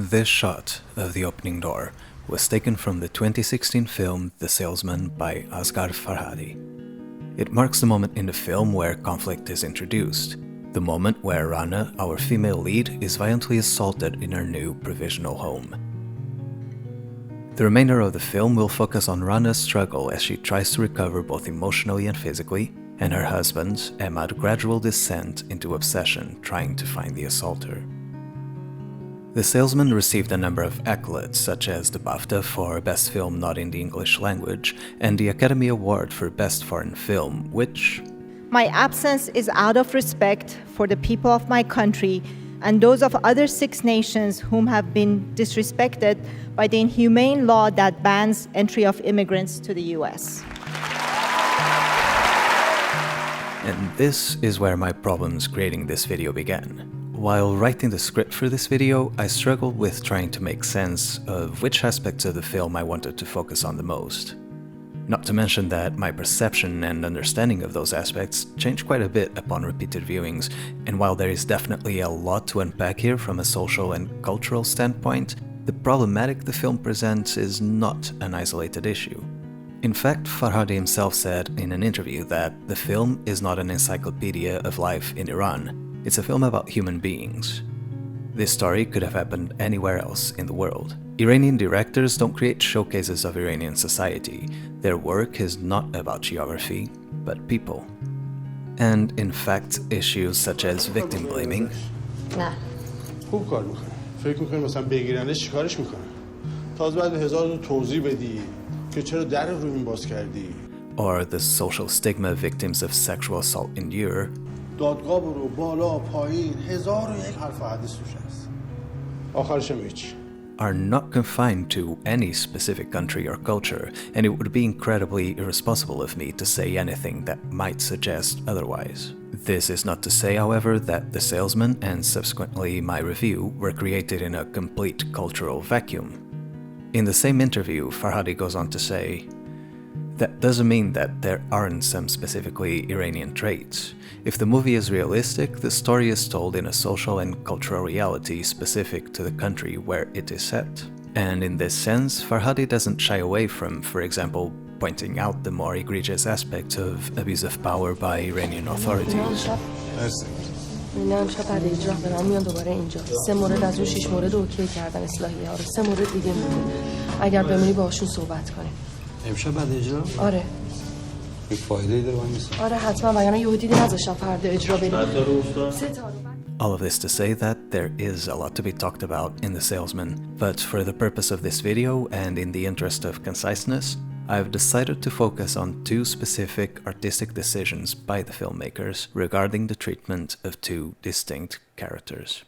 This shot of the opening door was taken from the 2016 film The Salesman by Asghar Farhadi. It marks the moment in the film where conflict is introduced, the moment where Rana, our female lead, is violently assaulted in her new provisional home. The remainder of the film will focus on Rana's struggle as she tries to recover both emotionally and physically, and her husband, Emmad's gradual descent into obsession trying to find the assaulter. The Salesman received a number of accolades, such as the BAFTA for Best Film Not in the English Language and the Academy Award for Best Foreign Film, which... My absence is out of respect for the people of my country and those of other 6 nations whom have been disrespected by the inhumane law that bans entry of immigrants to the US. And this is where my problems creating this video began. While writing the script for this video, I struggled with trying to make sense of which aspects of the film I wanted to focus on the most. Not to mention that my perception and understanding of those aspects changed quite a bit upon repeated viewings, and while there is definitely a lot to unpack here from a social and cultural standpoint, the problematic the film presents is not an isolated issue. In fact, Farhadi himself said in an interview that the film is not an encyclopedia of life in Iran. It's a film about human beings. This story could have happened anywhere else in the world. Iranian directors don't create showcases of Iranian society. Their work is not about geography, but people. And in fact, issues such as victim blaming خوب کار میکنه. فکر میکنی مثلا بگیرنش چیکارش میکنه؟ تازه بعد 1000 توضیح بدی که چرا در رو این باز کردی. Or the social stigma victims of sexual assault endure. دادگاه برو بالا پایین 1001 حرف و حدیث توش هست. آخرش هم هیچ. Are not confined to any specific country or culture, and it would be incredibly irresponsible of me to say anything that might suggest otherwise. This is not to say, however, that The Salesman and subsequently my review were created in a complete cultural vacuum. In the same interview, Farhadi goes on to say, "That doesn't mean that there aren't some specifically Iranian traits. If the movie is realistic, the story is told in a social and cultural reality specific to the country where it is set. And in this sense, Farhadi doesn't shy away from, for example, pointing out the more egregious aspects of abuse of power by Iranian authorities." نه امشب بعد اجرا دارن میان دوباره اینجا 3 مورد از اون 6 مورد اوکی کردن اصلاحیه ها رو 3 مورد دیگه مونده اگر بمونی باهاشون صحبت کنیم امشب بعد اجرا؟ آره این فایده‌ای داره من نیست آره حتما وگرنه یهو دیدی نذاشتم فردا اجرا بریم All of this to say that there is a lot to be talked about in The Salesman, but for the purpose of this video and in the interest of conciseness, I've decided to focus on 2 specific artistic decisions by the filmmakers regarding the treatment of 2 distinct characters.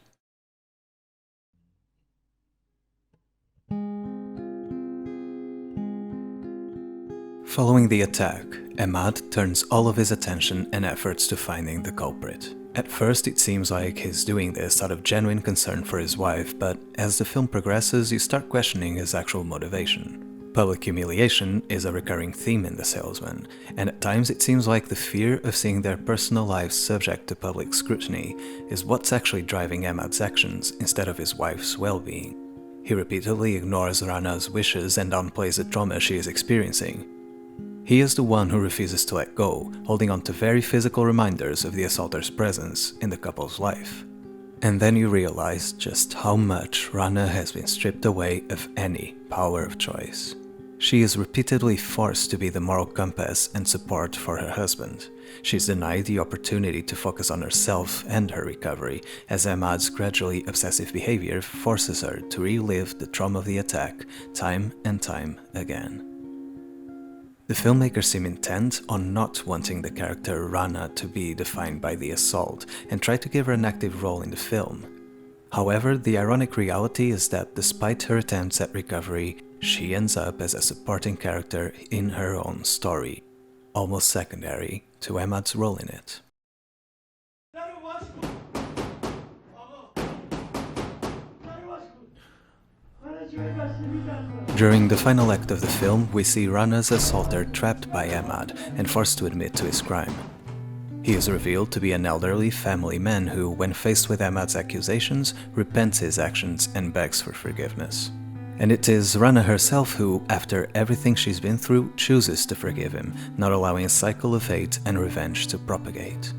Following the attack, Emad turns all of his attention and efforts to finding the culprit. At first it seems like he's doing this out of genuine concern for his wife, but as the film progresses you start questioning his actual motivation. Public humiliation is a recurring theme in The Salesman, and at times it seems like the fear of seeing their personal lives subject to public scrutiny is what's actually driving Emad's actions instead of his wife's well-being. He repeatedly ignores Rana's wishes and downplays the trauma she is experiencing. He is the one who refuses to let go, holding on to very physical reminders of the assaulter's presence in the couple's life. And then you realize just how much Rana has been stripped away of any power of choice. She is repeatedly forced to be the moral compass and support for her husband. She's denied the opportunity to focus on herself and her recovery, as Emad's gradually obsessive behavior forces her to relive the trauma of the attack time and time again. The filmmakers seem intent on not wanting the character Rana to be defined by the assault and try to give her an active role in the film. However, the ironic reality is that despite her attempts at recovery, she ends up as a supporting character in her own story, almost secondary to Emad's role in it. During the final act of the film, we see Rana's assaulter trapped by Emad and forced to admit to his crime. He is revealed to be an elderly family man who, when faced with Ahmad's accusations, repents his actions and begs for forgiveness. And it is Rana herself who, after everything she's been through, chooses to forgive him, not allowing a cycle of hate and revenge to propagate.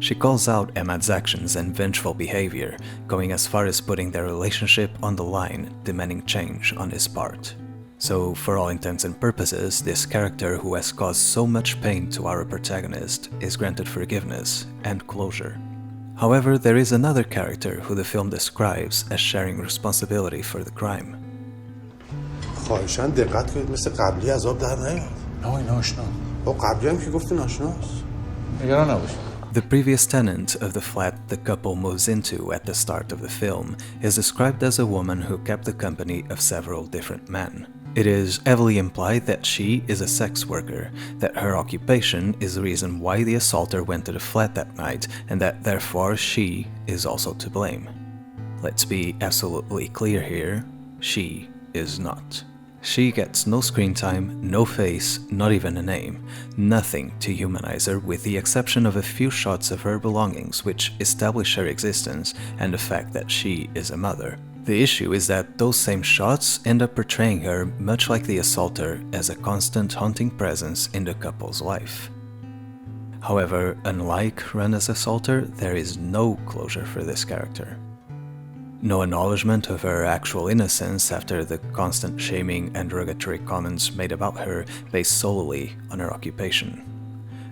She calls out Ahmad's actions and vengeful behavior, going as far as putting their relationship on the line, demanding change on his part. So, for all intents and purposes, this character who has caused so much pain to our protagonist is granted forgiveness and closure. However, there is another character who the film describes as sharing responsibility for the crime. خواهشاً دقت کنید مثل قبلی عذاب در نیاد. نه این آشنا. با قبلی هم که گفتین آشناست. نگران نباش. The previous tenant of the flat the couple moves into at the start of the film is described as a woman who kept the company of several different men. It is heavily implied that she is a sex worker, that her occupation is the reason why the assaulter went to the flat that night, and that therefore she is also to blame. Let's be absolutely clear here, she is not. She gets no screen time, no face, not even a name, nothing to humanize her with the exception of a few shots of her belongings which establish her existence and the fact that she is a mother. The issue is that those same shots end up portraying her, much like the assaulter, as a constant haunting presence in the couple's life. However, unlike Rana's assaulter, there is no closure for this character. No acknowledgement of her actual innocence after the constant shaming and derogatory comments made about her based solely on her occupation.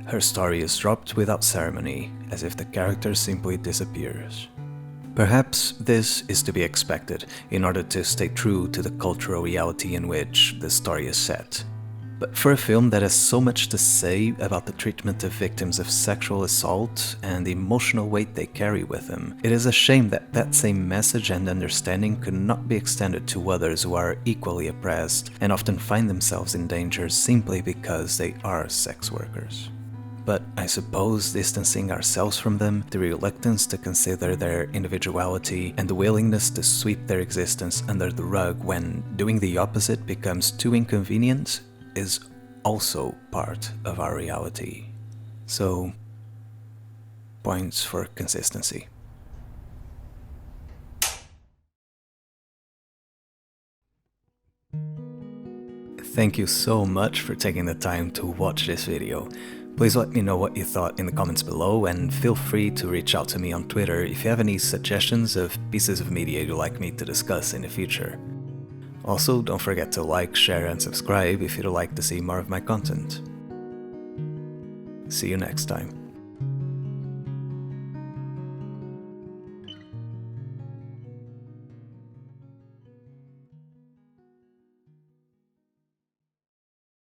Her story is dropped without ceremony, as if the character simply disappears. Perhaps this is to be expected in order to stay true to the cultural reality in which the story is set. But for a film that has so much to say about the treatment of victims of sexual assault and the emotional weight they carry with them, it is a shame that that same message and understanding could not be extended to others who are equally oppressed and often find themselves in danger simply because they are sex workers. But I suppose distancing ourselves from them, the reluctance to consider their individuality, and the willingness to sweep their existence under the rug when doing the opposite becomes too inconvenient is also part of our reality. So, points for consistency. Thank you so much for taking the time to watch this video. Please let me know what you thought in the comments below, and feel free to reach out to me on Twitter if you have any suggestions of pieces of media you'd like me to discuss in the future. Also, don't forget to like, share, and subscribe if you'd like to see more of my content. See you next time.